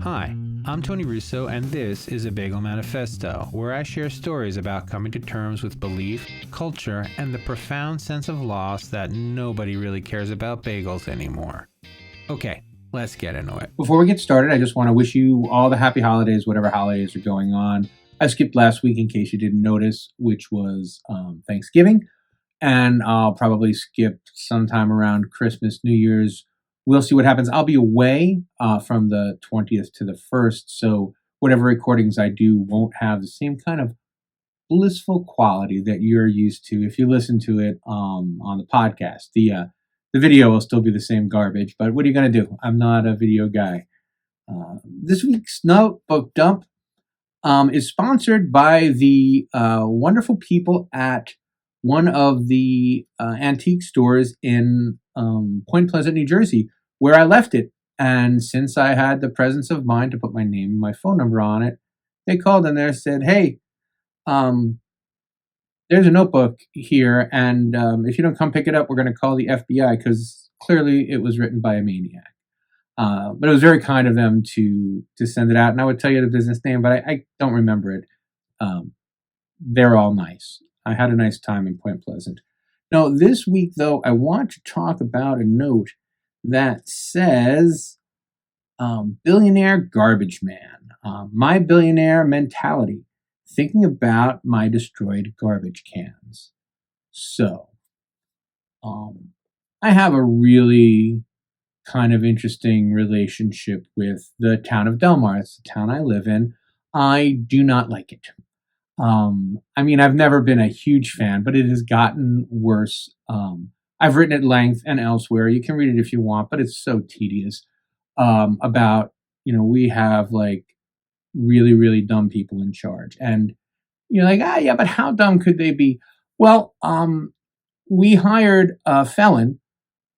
Hi, I'm Tony Russo, and this is a Bagel Manifesto, where I share stories about coming to terms with belief, culture, and the profound sense of loss that nobody really cares about bagels anymore. Okay, let's get into it. Before we get started, I just want to wish you all the happy holidays, whatever holidays are going on. I skipped last week in case you didn't notice, which was Thanksgiving. And I'll probably skip sometime around Christmas, New Year's. We'll see what happens. I'll be away from the 20th to the 1st. So whatever recordings I do won't have the same kind of blissful quality that you're used to if you listen to it on the podcast. The video will still be the same garbage, but what are you going to do? I'm not a video guy. This week's Notebook Dump is sponsored by the wonderful people at one of the antique stores in Point Pleasant, New Jersey, where I left it. And since I had the presence of mind to put my name and my phone number on it, they called and they said, "Hey, there's a notebook here, and if you don't come pick it up, we're going to call the FBI," because clearly it was written by a maniac. But it was very kind of them to send it out, and I would tell you the business name, but I don't remember it. They're all nice. I had a nice time in Point Pleasant. Now, this week, though, I want to talk about a note that says Billionaire Garbage Man, my billionaire mentality, thinking about my destroyed garbage cans. So, I have a really kind of interesting relationship with the town of Delmar. It's the town I live in. I do not like it. I mean, I've never been a huge fan, but it has gotten worse. I've written at length and elsewhere. You can read it if you want, but it's so tedious. About, we have like really, really dumb people in charge. And you're like, yeah, but how dumb could they be? Well, we hired a felon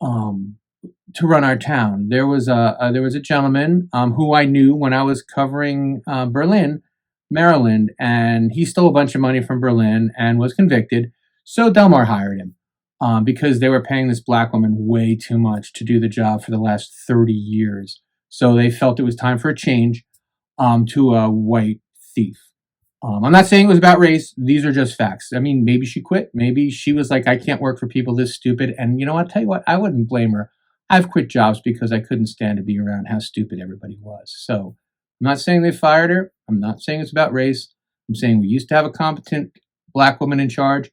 to run our town. There was a gentleman who I knew when I was covering Berlin, Maryland, and he stole a bunch of money from Berlin and was convicted. So Delmar hired him because they were paying this black woman way too much to do the job for the last 30 years. So they felt it was time for a change to a white thief. I'm not saying it was about race. These are just facts. I mean, maybe she quit. Maybe she was like, I can't work for people this stupid. And I'll tell you what, I wouldn't blame her. I've quit jobs because I couldn't stand to be around how stupid everybody was. So I'm not saying they fired her. I'm not saying it's about race. I'm saying we used to have a competent black woman in charge.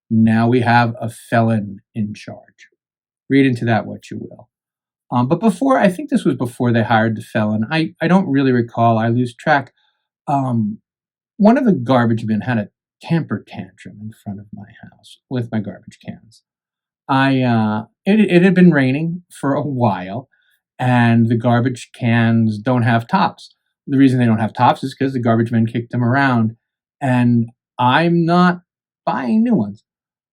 Now we have a felon in charge. Read into that what you will. But I think this was before they hired the felon. I don't really recall. I lose track. One of the garbage men had a temper tantrum in front of my house with my garbage cans. It had been raining for a while, and the garbage cans don't have tops. The reason they don't have tops is because the garbage men kicked them around, and I'm not buying new ones.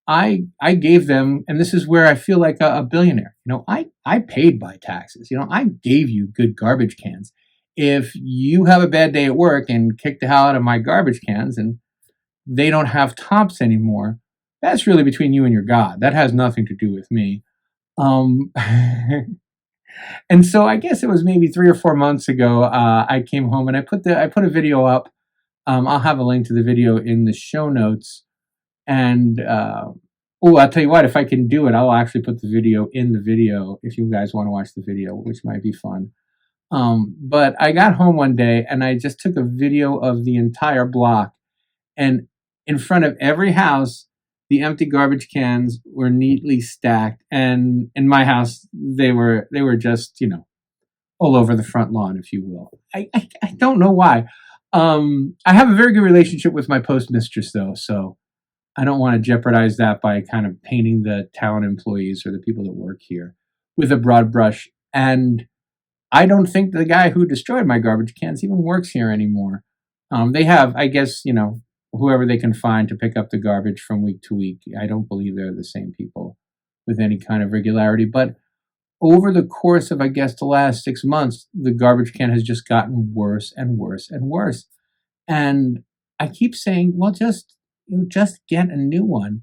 I gave them, and this is where I feel like a billionaire. I paid my taxes. I gave you good garbage cans. If you have a bad day at work and kick the hell out of my garbage cans and they don't have tops anymore, that's really between you and your God. That has nothing to do with me. And so I guess it was maybe 3 or 4 months ago. I came home and I put a video up. I'll have a link to the video in the show notes. And I'll tell you what, if I can do it, I'll actually put the video in the video if you guys want to watch the video, which might be fun. But I got home one day and I just took a video of the entire block, and in front of every house, the empty garbage cans were neatly stacked. And in my house, they were just, all over the front lawn, if you will. I don't know why. I have a very good relationship with my postmistress though. So I don't want to jeopardize that by kind of painting the town employees or the people that work here with a broad brush. And I don't think the guy who destroyed my garbage cans even works here anymore. They have, I guess, whoever they can find to pick up the garbage from week to week. I don't believe they're the same people with any kind of regularity. But over the course of, I guess, the last 6 months, the garbage can has just gotten worse and worse and worse. And I keep saying, well, just get a new one.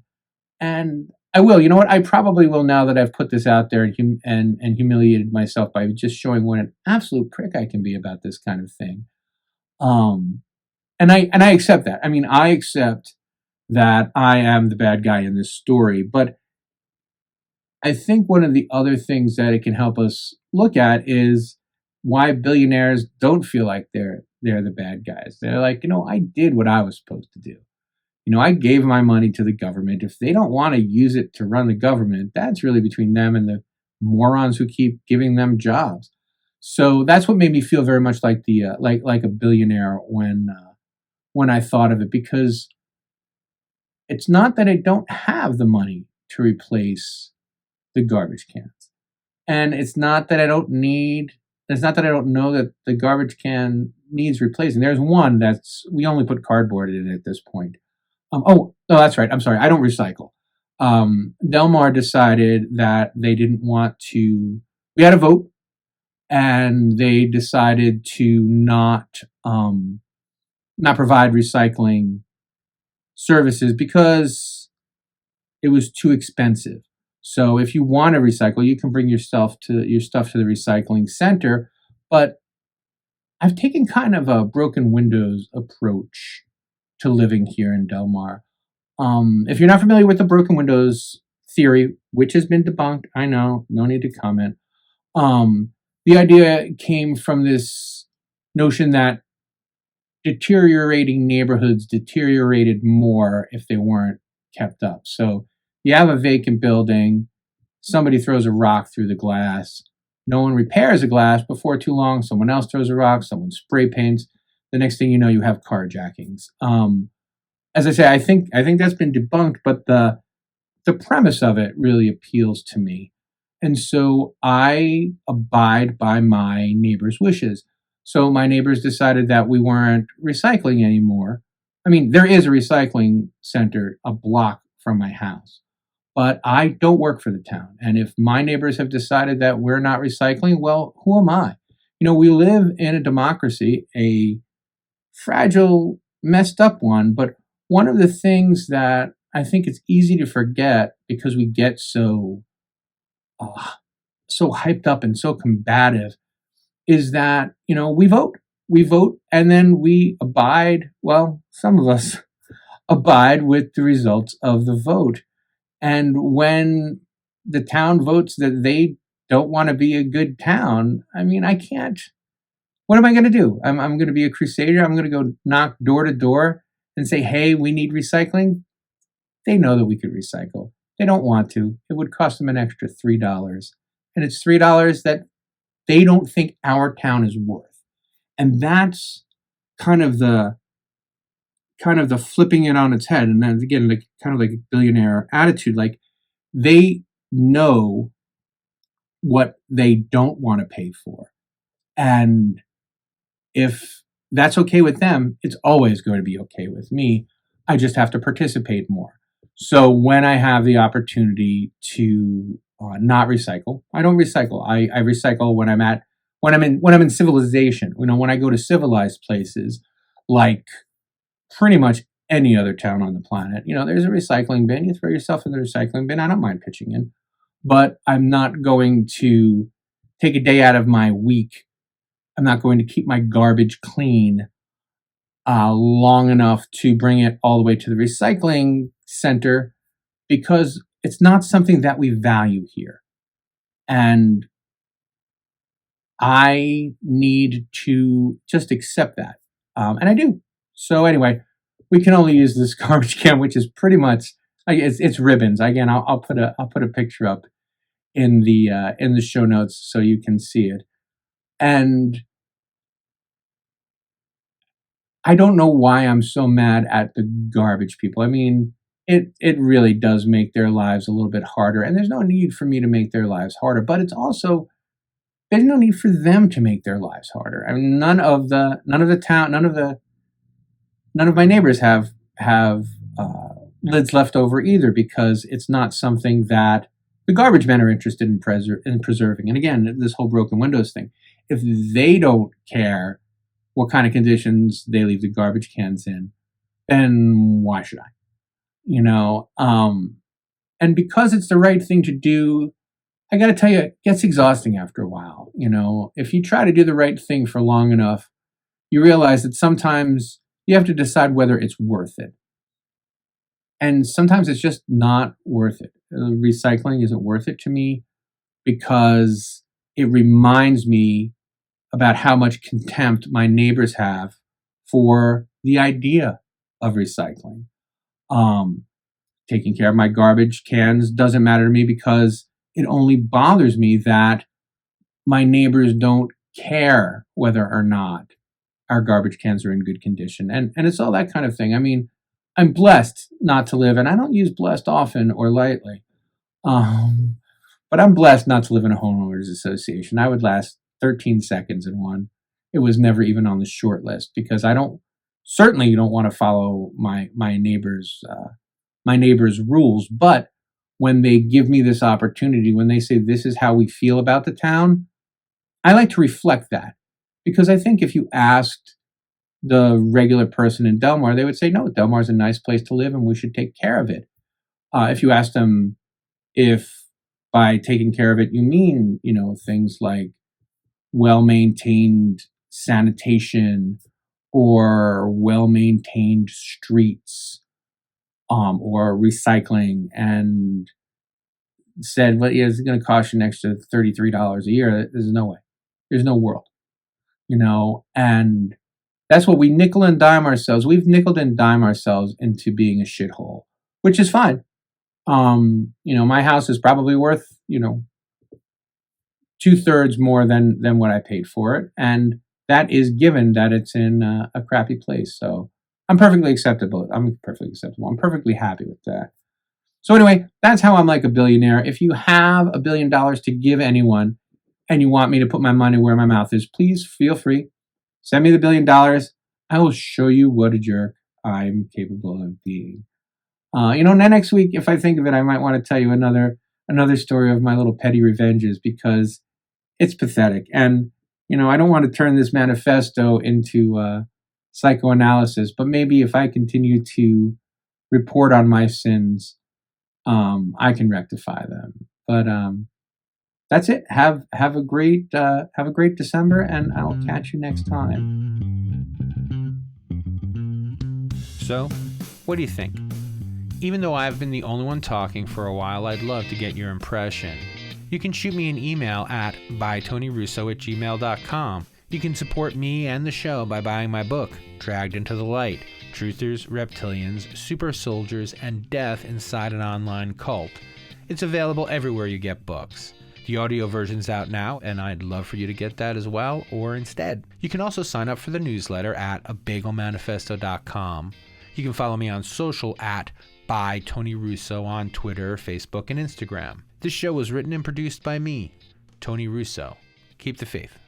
And I will. You know what? I probably will now that I've put this out there and and humiliated myself by just showing what an absolute prick I can be about this kind of thing. Um, and I accept that. I mean, I accept that I am the bad guy in this story, but I think one of the other things that it can help us look at is why billionaires don't feel like they're the bad guys. They're like, I did what I was supposed to do. I gave my money to the government. If they don't want to use it to run the government, that's really between them and the morons who keep giving them jobs. So that's what made me feel very much like the like a billionaire when I thought of it, because it's not that I don't have the money to replace the garbage cans, and it's not that I don't know that the garbage can needs replacing. There's one that's we only put cardboard in it at this point. Oh, no, that's right. I'm sorry. I don't recycle. Delmar decided that they didn't want to. We had a vote, and they decided to not provide recycling services because it was too expensive. So if you want to recycle, you can bring your stuff to the recycling center. But I've taken kind of a broken windows approach to living here in Delmar. If you're not familiar with the broken windows theory, which has been debunked, I know, no need to comment. The idea came from this notion that deteriorating neighborhoods deteriorated more if they weren't kept up. So you have a vacant building, somebody throws a rock through the glass, no one repairs the glass. Before too long, someone else throws a rock, someone spray paints. The next thing you know, you have carjackings. As I say, I think that's been debunked, but the premise of it really appeals to me. And so I abide by my neighbors' wishes. So my neighbors decided that we weren't recycling anymore. I mean, there is a recycling center a block from my house, but I don't work for the town. And if my neighbors have decided that we're not recycling, well, who am I? We live in a democracy, a fragile, messed up one, but one of the things that I think it's easy to forget because we get uh, so hyped up and so combative is that we vote, and then we abide. Well, some of us abide with the results of the vote, and when the town votes that they don't want to be a good town, I mean, I can't. What am I going to do? I'm going to be a crusader. I'm going to go knock door to door and say, hey, we need recycling. They know that we could recycle. They don't want to. It would cost them an extra $3. And it's $3 that they don't think our town is worth. And that's kind of the flipping it on its head. And then again, like kind of like a billionaire attitude. Like they know what they don't want to pay for. And if that's okay with them, it's always going to be okay with me. I just have to participate more. So when I have the opportunity to not recycle, I don't recycle. I recycle when I'm in civilization. When I go to civilized places, like pretty much any other town on the planet, there's a recycling bin. You throw yourself in the recycling bin. I don't mind pitching in, but I'm not going to take a day out of my week. I'm not going to keep my garbage clean long enough to bring it all the way to the recycling center because it's not something that we value here. And I need to just accept that. And I do. So anyway, we can only use this garbage can, which is pretty much it's ribbons. Again, I'll put a picture up in the show notes so you can see it. And I don't know why I'm so mad at the garbage people. I mean, it really does make their lives a little bit harder, and there's no need for me to make their lives harder. But it's also there's no need for them to make their lives harder. I mean, none of my neighbors have lids left over either because it's not something that the garbage men are interested in preserving. And again, this whole broken windows thing. If they don't care what kind of conditions they leave the garbage cans in, then why should I? And because it's the right thing to do, I got to tell you, it gets exhausting after a while. If you try to do the right thing for long enough, you realize that sometimes you have to decide whether it's worth it. And sometimes it's just not worth it. Recycling isn't worth it to me because it reminds me about how much contempt my neighbors have for the idea of recycling. Taking care of my garbage cans doesn't matter to me because it only bothers me that my neighbors don't care whether or not our garbage cans are in good condition. And it's all that kind of thing. I mean, I'm blessed not to live, and I don't use blessed often or lightly, but I'm blessed not to live in a homeowners association. I would last 13 seconds in one. It was never even on the short list because I certainly don't want to follow my neighbor's rules. But when they give me this opportunity, when they say this is how we feel about the town, I like to reflect that because I think if you asked the regular person in Delmar, they would say, no, Delmar is a nice place to live and we should take care of it. If you asked them if by taking care of it you mean, things like well-maintained sanitation or well-maintained streets, or recycling, and said, well, yeah, it's going to cost you an extra $33 a year. There's no way. There's no world, and that's what we nickel and dime ourselves. We've nickeled and dime ourselves into being a shithole, which is fine. My house is probably worth, 2/3 more than what I paid for it. And that is given that it's in a crappy place. So I'm perfectly acceptable. I'm perfectly happy with that. So anyway, that's how I'm like a billionaire. If you have $1 billion to give anyone and you want me to put my money where my mouth is, please feel free. Send me the $1 billion. I will show you what a jerk I'm capable of being. Next week, if I think of it, I might want to tell you another story of my little petty revenges because it's pathetic. And, I don't want to turn this manifesto into psychoanalysis, but maybe if I continue to report on my sins, I can rectify them. But that's it. Have a great December, and I'll catch you next time. So, what do you think? Even though I've been the only one talking for a while, I'd love to get your impression. You can shoot me an email at bytonyrusso@gmail.com. You can support me and the show by buying my book, Dragged into the Light: Truthers, Reptilians, Super Soldiers, and Death Inside an Online Cult. It's available everywhere you get books. The audio version's out now, and I'd love for you to get that as well, or instead. You can also sign up for the newsletter at abagelmanifesto.com. You can follow me on social at @bytonyrusso on Twitter, Facebook, and Instagram. This show was written and produced by me, Tony Russo. Keep the faith.